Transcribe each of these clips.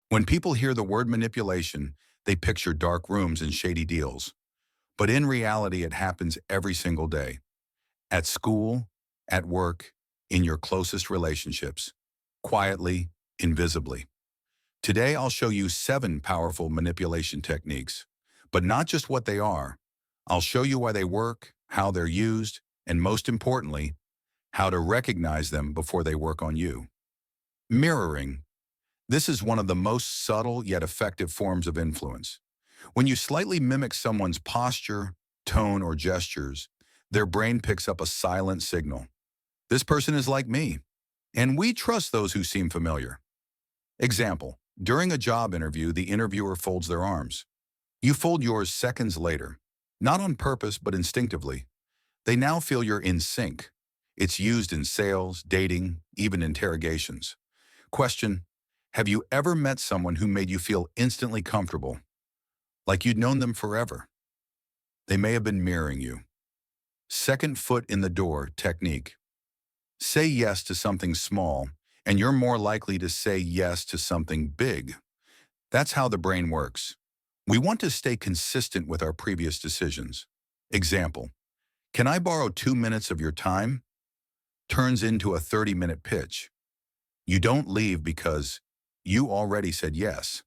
When people hear the word manipulation, they picture dark rooms and shady deals. But in reality, it happens every single day. At school, at work, in your closest relationships. Quietly, invisibly. Today, I'll show you 7 powerful manipulation techniques. But not just what they are. I'll show you why they work, how they're used, and most importantly, how to recognize them before they work on you. Mirroring. This is one of the most subtle yet effective forms of influence. When you slightly mimic someone's posture, tone, or gestures, their brain picks up a silent signal. This person is like me, and we trust those who seem familiar. Example, during a job interview, the interviewer folds their arms. You fold yours seconds later, not on purpose but instinctively. They now feel you're in sync. It's used in sales, dating, even interrogations. Question, have you ever met someone who made you feel instantly comfortable, like you'd known them forever? They may have been mirroring you. Second foot in the door technique. Say yes to something small, and you're more likely to say yes to something big. That's how the brain works. We want to stay consistent with our previous decisions. Example, can I borrow 2 minutes of your time? Turns into a 30-minute pitch. You don't leave because you already said yes.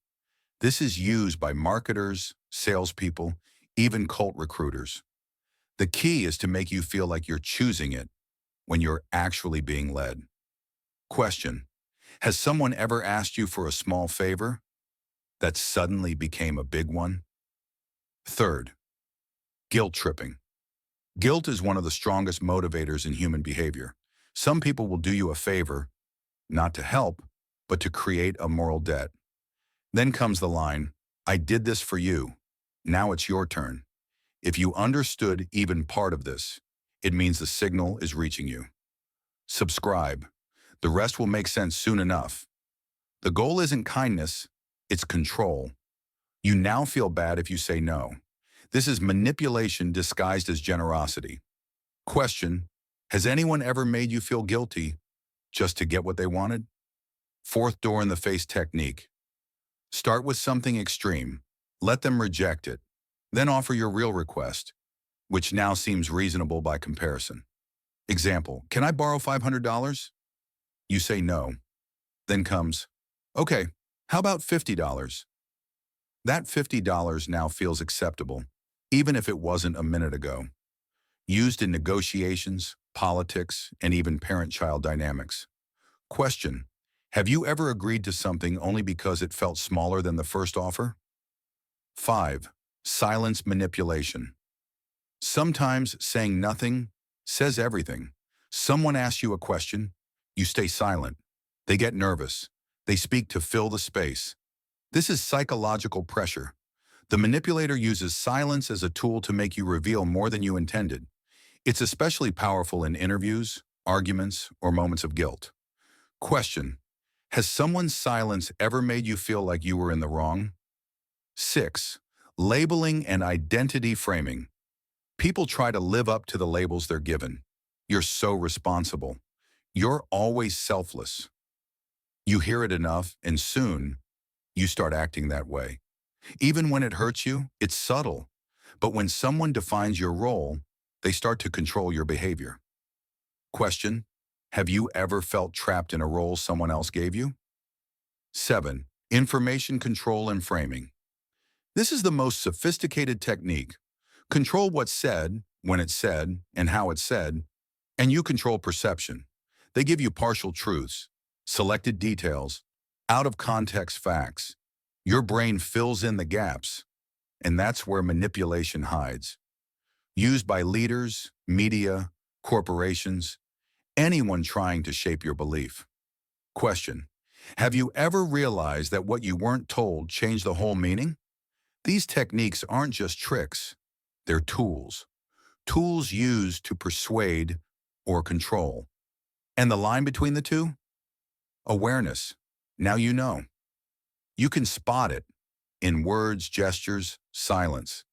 This is used by marketers, salespeople, even cult recruiters. The key is to make you feel like you're choosing it when you're actually being led. Question, has someone ever asked you for a small favor that suddenly became a big one? Third, guilt tripping. Guilt is one of the strongest motivators in human behavior. Some people will do you a favor, not to help, but to create a moral debt. Then comes the line, I did this for you. Now it's your turn. If you understood even part of this, it means the signal is reaching you. Subscribe. The rest will make sense soon enough. The goal isn't kindness, it's control. You now feel bad if you say no. This is manipulation disguised as generosity. Question, has anyone ever made you feel guilty just to get what they wanted? Fourth door in the face technique. Start with something extreme. Let them reject it. Then offer your real request, which now seems reasonable by comparison. Example, can I borrow $500? You say no. Then comes, okay, how about $50? That $50 now feels acceptable, even if it wasn't a minute ago. Used in negotiations, politics, and even parent-child dynamics. Question, have you ever agreed to something only because it felt smaller than the first offer? 5. Silence manipulation. Sometimes saying nothing says everything. Someone asks you a question, you stay silent. They get nervous. They speak to fill the space. This is psychological pressure. The manipulator uses silence as a tool to make you reveal more than you intended. It's especially powerful in interviews, arguments, or moments of guilt. Question, has someone's silence ever made you feel like you were in the wrong? 6. Labeling and identity framing. People try to live up to the labels they're given. You're so responsible. You're always selfless. You hear it enough, and soon, you start acting that way. Even when it hurts you, it's subtle. But when someone defines your role, they start to control your behavior. Question, have you ever felt trapped in a role someone else gave you? 7. Information control and framing. This is the most sophisticated technique. Control what's said, when it's said, and how it's said, and you control perception. They give you partial truths, selected details, out-of-context facts. Your brain fills in the gaps, and that's where manipulation hides. Used by leaders, media, corporations, anyone trying to shape your belief. Question, have you ever realized that what you weren't told changed the whole meaning? These techniques aren't just tricks, they're tools. Tools used to persuade or control. And the line between the two? Awareness. Now you know. You can spot it in words, gestures, silence.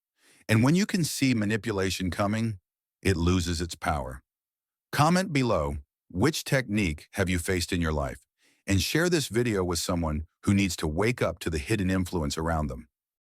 And when you can see manipulation coming, it loses its power. Comment below, which technique have you faced in your life? and share this video with someone who needs to wake up to the hidden influence around them.